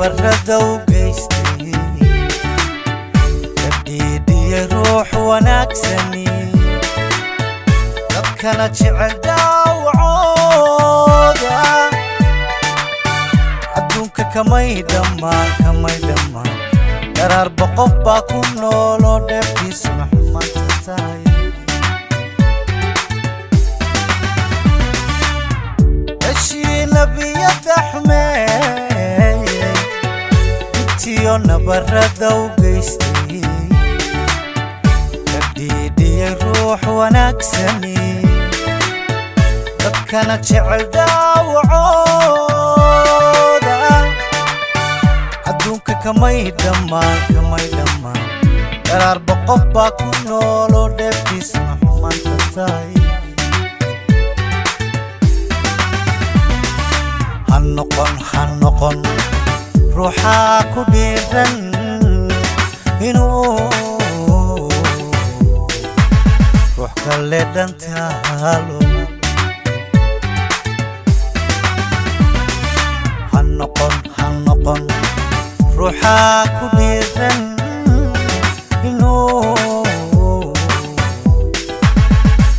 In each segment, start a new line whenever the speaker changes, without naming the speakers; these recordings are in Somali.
nabarrada u geystay kadhiidhiye ruux wanaagsani dadkana jecel daawacooda adduunka kamay dhammaan daraarba qof baa ku nooloo dheeftiisuna xumaanta tahay heshii nabiyada xumeeyey intiyo nabarrada u geystay kadhiidhiye ruux wanaagsani dadkana jecel daawacooda adduunka kamay dhammaan daraarba qof baa ku nooloo dheeftiisuna xumaanta tahay ha noqon ruuxaa ku dhiiran inuu ruux kale dhantaalo ha noqon ruuxaa ku dhiiran inuu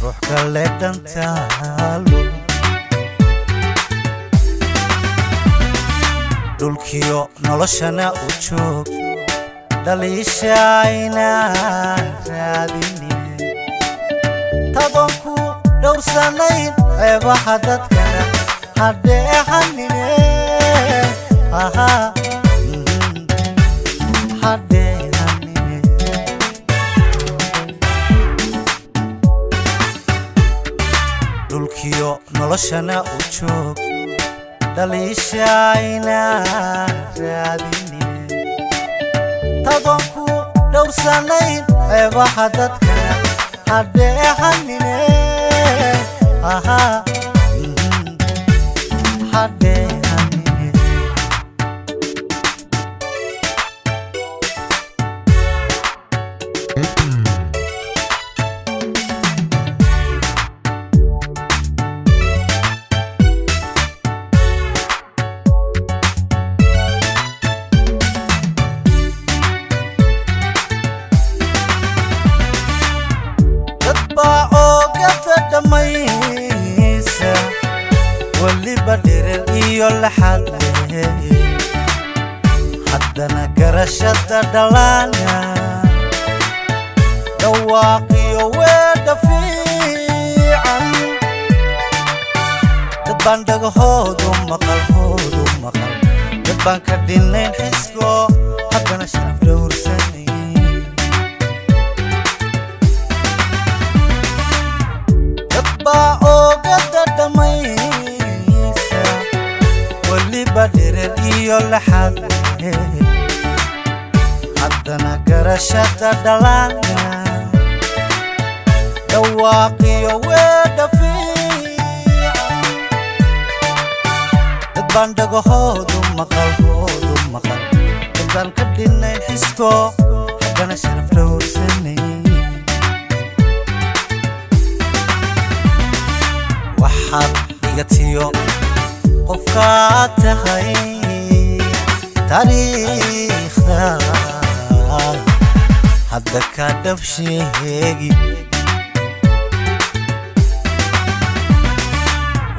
ruux kale dhantaalo dhulkiyo noloshana u joog dhaliishayna raadinin tadoon ku dhowrsanayn ceebaha dadkana hadheehanine dhulkiyo noloshana u joog dhaliishayna raadinin tadoon ku dhowrsanayn ceebaha dadkana hadheehanine waliba dhirir iyo laxad leh haddana garashada dhalaana dhawaaqiyo weedha fiican dad baan dhagahoodu maqal dad baan ka dhinayn xisko haddana sharaf dhowrsanay dad baa oogada dhammaysa waliba dhirir iyo laxad leh haddana garashada dhalaana dhawaaqiyo weedha fiican dad baan dhagahoodu maqal dad baan ka dhinayn xisko haddana sharaf dhowrsanay waxaad igatiyo qofkaad tahay taariikhda hadda ka dhab sheegi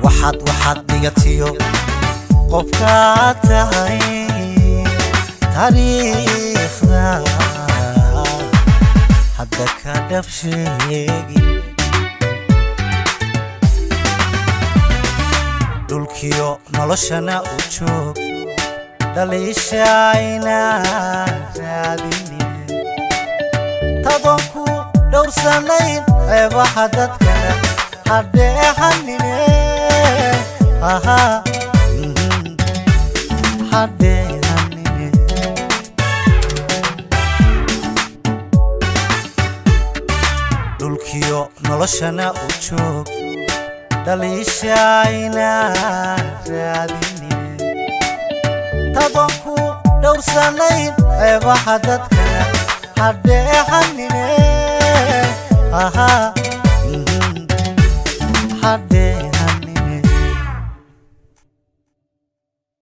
waxaad igatiyo qofkaad tahay taariikhda hadda ka dhab sheegi dhulkiyo noloshana u joog dhaliishayna raadinin tadoon ku dhowrsanayn ceebaha dadkana hadheehanine dhulkiyo noloshana u joog dhaliishayna raadinin tadoon ku dhowrsanayn ceebaha dadkana hadheehanine